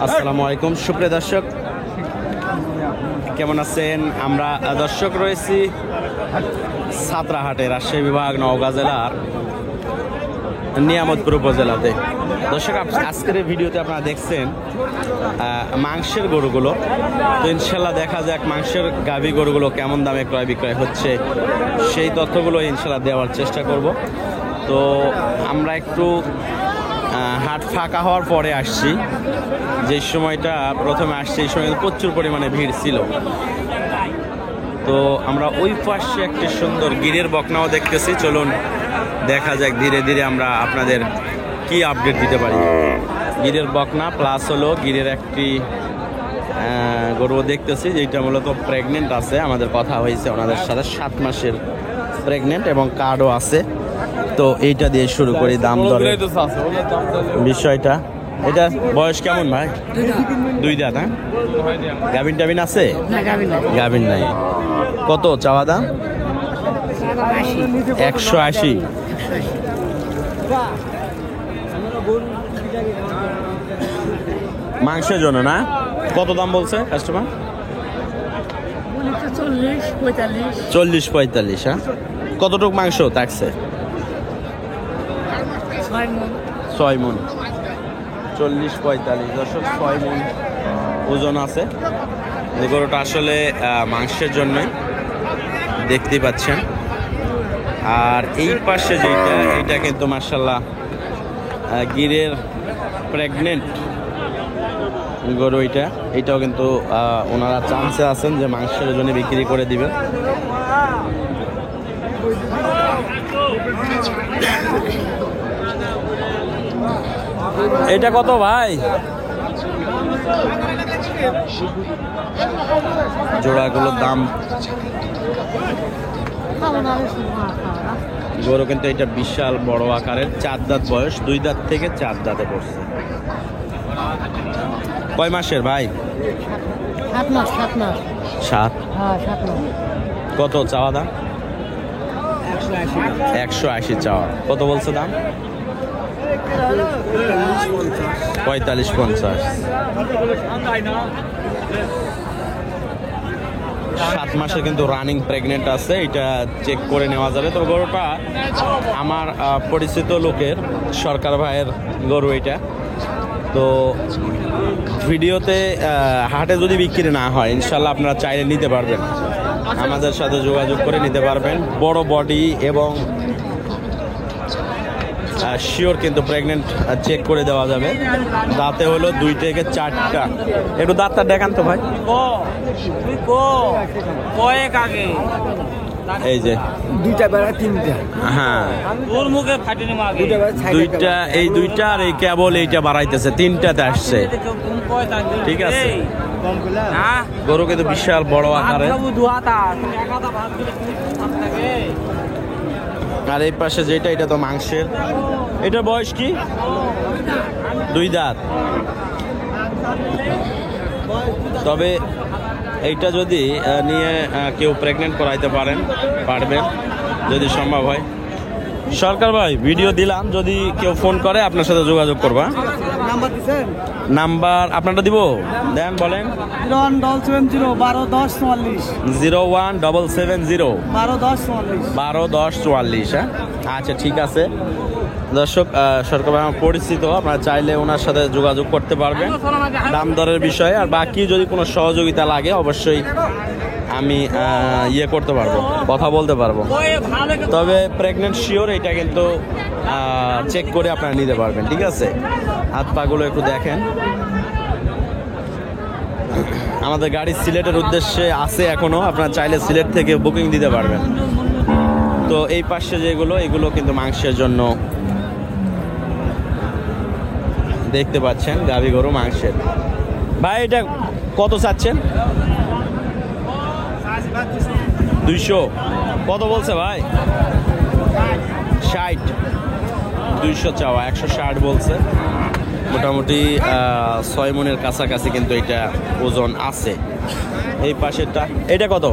আসসালামু আলাইকুম সুপ্রিয় দর্শক, কেমন আছেন? আমরা দর্শক রয়েছি সাতরাহাটে, রাজশাহী বিভাগ, নওগাঁ জেলার নিয়ামতপুর উপজেলাতে। দর্শক, আজকের এই ভিডিওতে আপনারা দেখছেন মাংসের গরুগুলো। তো ইনশাল্লাহ দেখা যাক মাংসের গাভী গরুগুলো কেমন দামে ক্রয় বিক্রয় হচ্ছে, সেই তথ্যগুলো ইনশাল্লাহ দেওয়ার চেষ্টা করব। তো আমরা একটু হাট ফাঁকা হওয়ার পরে আসছি। যে সময়টা প্রথমে আসছি এই সময় প্রচুর পরিমাণে ভিড় ছিল। তো আমরা ওই পাশে একটি সুন্দর গিরের বকনাও দেখতেছি। চলুন দেখা যাক ধীরে ধীরে আমরা আপনাদের কি আপডেট দিতে পারি। গিরের বকনা প্লাস হলো গিরের একটি গরু দেখতেছি, যেটা মূলত প্রেগনেন্ট আছে। আমাদের কথা হয়েছে ওনাদের সাথে, 7 মাসের প্রেগনেন্ট এবং কার্ডও আছে। তো এইটা দিয়ে শুরু করি দাম দরের বিষয়টা। এটা বয়স কেমন ভাই? 2 দাঁত। হ্যাঁ, গাভিন টাভিন আছে? গাভিন নাই। কত চাওয়া দাম? 180। মাংসের জন্য না? কত দাম বলছে কাস্টমার? 40-45। হ্যাঁ, কতটুক মাংস থাকছে? 6 মণ। 40-45 দর্শক, 6 মণ ওজন আছে। এই গরুটা আসলে মাংসের জন্যই, দেখতেই পাচ্ছেন। আর এই পাশে যেটা, এটা কিন্তু মাশাআল্লাহ গিরের প্রেগনেন্ট গরু। এটাও কিন্তু ওনারা চান্সে আছেন যে মাংসের জন্য বিক্রি করে দিবে। এটা কত ভাই? জোড়াগুলোর দাম, গরু কিন্তু এটা বিশাল বড় আকারের। 4 দাঁত বয়স, 2 দাঁত থেকে 4 দাঁতে পড়ছে। কয় মাসের ভাই? 7। কত চাওয়া দাম? 180 চাওয়া। কত বলছে দাম? 45-50। 7 মাসে কিন্তু রানিং প্রেগনেন্ট আছে, এটা চেক করে নেওয়া যাবে। তো গরুটা আমার পরিচিত লোকের, সরকার ভাইয়ের গরু এটা। তো ভিডিওতে হাটে যদি বিক্রি না হয় ইনশাল্লাহ আপনারা চাইলে নিতে পারবেন, আমাদের সাথে যোগাযোগ করে নিতে পারবেন। বড় বডি এবং শিওর কিন্তু প্রেগনেন্ট চেক করে দেওয়া যাবে। দাঁতে হলো 2 থেকে 4টা। একটু দাঁতটা দেখান তো ভাই। এই যে 2টা বেড়া 3টা। হ্যাঁ, ওর মুখে ফাটেনি মাগে। 2টা, এই 2টা আর এই কেবল এইটা বাড়াইতেছে, 3টাতে আসছে। ঠিক আছে, গরু কিন্তু বিশাল বড় আকারে। আর এই পাশে যেটা, এটা তো মাংসের। এটার বয়স কি? 2 দাঁত। তবে এইটা যদি নিয়ে কেউ প্রেগনেন্ট করাইতে পারবেন যদি সম্ভব হয়। সরকার ভাই, ভিডিও দিলাম, যদি কেউ ফোন করে আপনার সাথে যোগাযোগ করবা। নাম্বার আপনারটা দিব, দেন বলেন। 01770 121044। হ্যাঁ, আচ্ছা ঠিক আছে দর্শক। সরকার ভাই আমার পরিচিত, আপনারা চাইলে ওনার সাথে যোগাযোগ করতে পারবেন দাম দরের বিষয়ে। আর বাকি যদি কোনো সহযোগিতা লাগে অবশ্যই আমি করতে পারবো, কথা বলতে পারবো। তবে প্রেগনেন্ট শিওর, এটা কিন্তু চেক করে আপনারা নিতে পারবেন। ঠিক আছে, হাত পাগুলো একটু দেখেন। আমাদের গাড়ি সিলেটের উদ্দেশ্যে আছে এখনো, আপনারা চাইলে সিলেট থেকে বুকিং দিতে পারবেন। তো এই পাশে যেগুলো, এগুলো কিন্তু মাংসের জন্য দেখতে পাচ্ছেন, গাভী গরু মাংসের। ভাই এটা কত চাচ্ছেন? 200। কত বলছে ভাই? 60। 200 চাওয়া, 160 বলছে। মোটামুটি 6 মণের কাছাকাছি কিন্তু এটা ওজন আছে। এই পাশেরটা, এটা কত?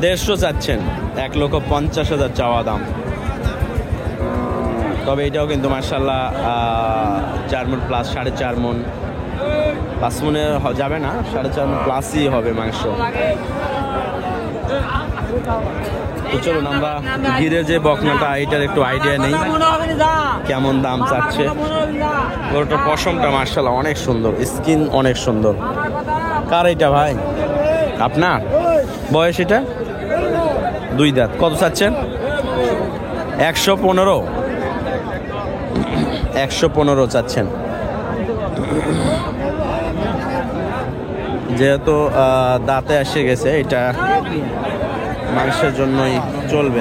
150 চাচ্ছেন। 1,50,000 চাওয়া দাম। তবে এটাও কিন্তু মার্শাল্লাহ 4 মণ প্লাস, 4.5 মণ, 5 মণে যাবে না, 4.5 মণ প্লাসই হবে মাংস। তো চলুন আমরা গিরের যে বকনাটা এটার একটু আইডিয়া নেই কেমন দাম চাচ্ছে। গরুটার পশমটা মার্শাল্লাহ অনেক সুন্দর, স্কিন অনেক সুন্দর। কার এটা ভাই? আপনার? বয়স এটা? 2 দাঁত। কত চাচ্ছেন? 115। 115 চাচ্ছেন। যেহেতু দাঁতে এসে গেছে, এটা মাংসের জন্যই চলবে,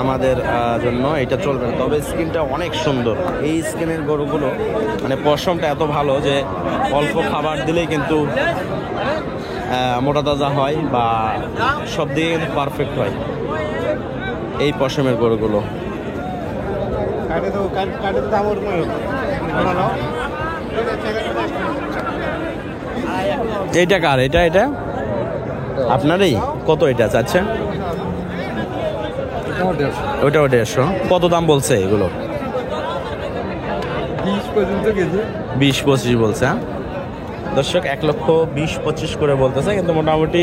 আমাদের জন্য এটা চলবে না। তবে স্কিনটা অনেক সুন্দর। এই স্কিনের গরুগুলো মানে পশমটা এত ভালো যে অল্প খাবার দিলেই কিন্তু মোটা তাজা হয় বা সব দিকে কিন্তু পারফেক্ট হয় এই পশমের গরুগুলো। এইটা কার? এটা আপনারই? কত এটা চাচ্ছে? ওটাও 150। কত দাম বলছে এগুলো? 20-25 বলছে। হ্যাঁ দর্শক, 1,20,25 করে বলতেছে, কিন্তু মোটামুটি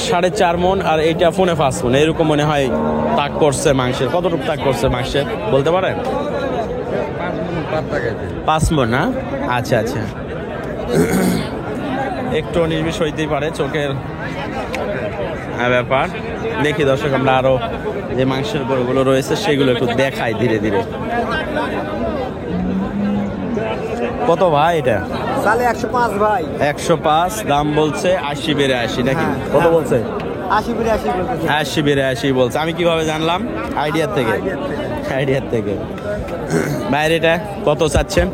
4.5 মণ আর এইটা 4.5 মণ এরকম মনে হয় তাক করছে মাংসের। কতটুকু তাক করছে মাংসের বলতে পারেন? 5 মণ না? আচ্ছা আচ্ছা, একটু 19-20 হইতেই পারে, চোখের ব্যাপার। দেখি দর্শক, আমরা আরো যে মাংসের গরুগুলো রয়েছে সেগুলো একটু দেখাই ধীরে ধীরে। কত ভাই এটা? 105 ভাই। 105 দাম বলছে। 80-82 নাকি? কত বলছে? 80-82 বলছে। আমি কিভাবে জানলাম? আইডিয়ার থেকে। বাইরে এটা কত চাচ্ছেন?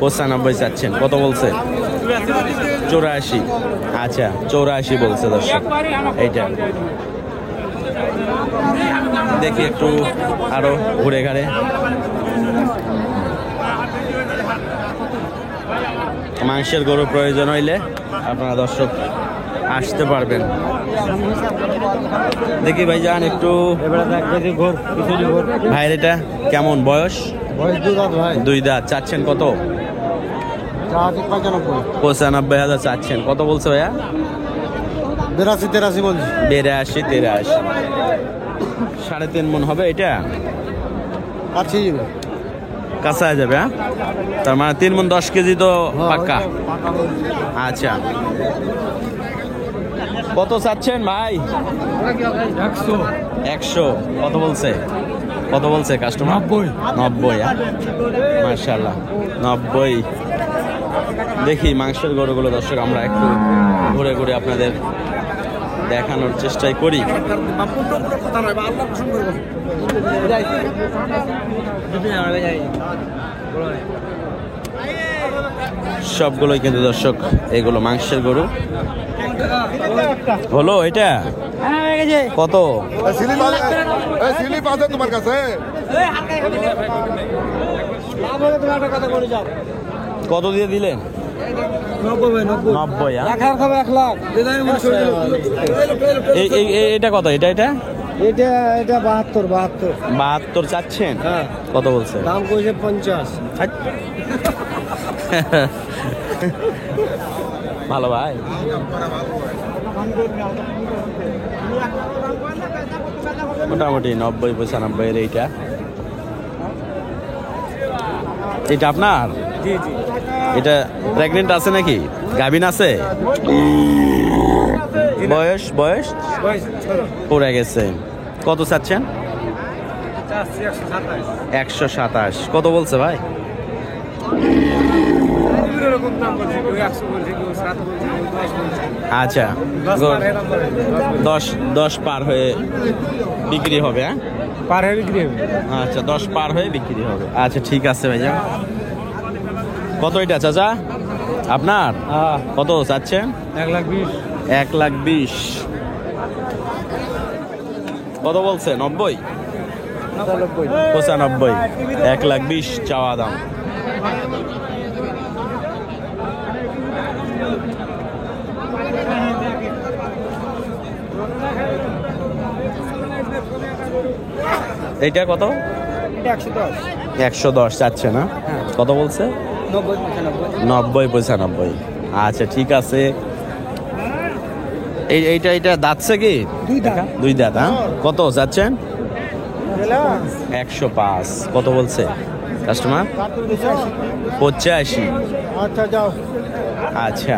95 চাচ্ছেন। কত বলছে? 84। আচ্ছা, 84 বলছে দর্শক। এইটা দেখি একটু আরো ঘুরে ঘাড়ে। মাংসের গরু প্রয়োজন হইলে আপনারা দর্শক আসতে পারবেন। দেখি ভাই যান একটু। ভাইয়ের এটা কেমন বয়স? 2 দাঁত। চাচ্ছেন কত? 95,000 চাচ্ছেন। কত বলছে ভাইয়া? 82-83 বলছি। 82-83। 3.5 মণ হবে এটা? কাঁচা যাবে। হ্যাঁ, তার মানে 3 মণ 10 কেজি তো পাক্কা। আচ্ছা, কত চাচ্ছেন ভাই? 100। কত বলছে কাস্টমার? 90। মাশাআল্লাহ, 90। দেখি মাংসের গরুগুলো দর্শক আমরা একটু ঘুরে ঘুরে আপনাদের দেখানোর চেষ্টাই করি। সবগুলোই কিন্তু দর্শক এগুলো মাংসের গরু। হলো এটা কত? তোমার কাছে কত দিয়ে দিলেন? 90। এটা কত? এটা 72 চাচ্ছেন? কত বলছে? দাম কইছে 50। ভালো ভাই। মোটামুটি 90-95 এইটা। এটা আপনার? এটা প্রেগনেন্ট আছে নাকি? গাভিন আছে? বয়স পড়ে গেছে। কত চাচ্ছেন? 127। কত বলছে ভাই? আচ্ছা, 10 পার হয়ে বিক্রি হবে। হ্যাঁ, আচ্ছা, 10 পার হয়ে বিক্রি হবে। আচ্ছা ঠিক আছে ভাইজান। কত এটা চাচা আপনার? কত চাচ্ছেন? 1,20,000। কত বলছে? 90? 95। 1,20,000 চাওয়া দাম। এইটা কত? এটা 110। 110 চাচ্ছে না? কত বলছে? 90 95। 90 95। আচ্ছা ঠিক আছে। এইটা দাঁতছে কি? দুই দাঁত। হ্যাঁ, কত যাচ্ছেন? 105। কত বলছে কাস্টমার? 85। আচ্ছা যাও। আচ্ছা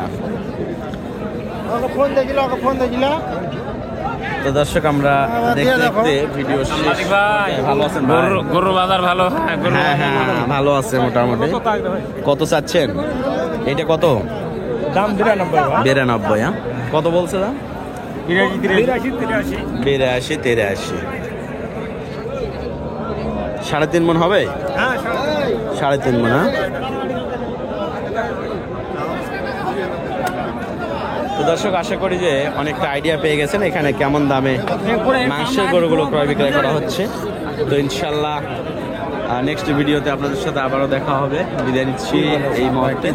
ওকে ফোন দেখিল। তো দর্শক আমরা দেখতে দেখতে ভিডিও শেষ। ভালো আছেন ভাই? গরুর বাজার ভালো। হ্যাঁ ভালো আছে মোটামুটি। কত চাচ্ছেন? এটা কত? দাম 92। 92। হ্যাঁ, কত বলছে দাম? 83। 82 83 মন হবে? হ্যাঁ 3.5 মন। হ্যাঁ, তো দর্শক আশা করি যে অনেকটা আইডিয়া পেয়ে গেছেন এখানে কেমন দামে মাংসের গরুগুলো ক্রয় বিক্রয় করা হচ্ছে। তো ইনশাল্লাহ নেক্সট ভিডিওতে আপনাদের সাথে আবারও দেখা হবে। বিদায় নিচ্ছি এই মুহূর্তে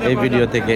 এই ভিডিও থেকে।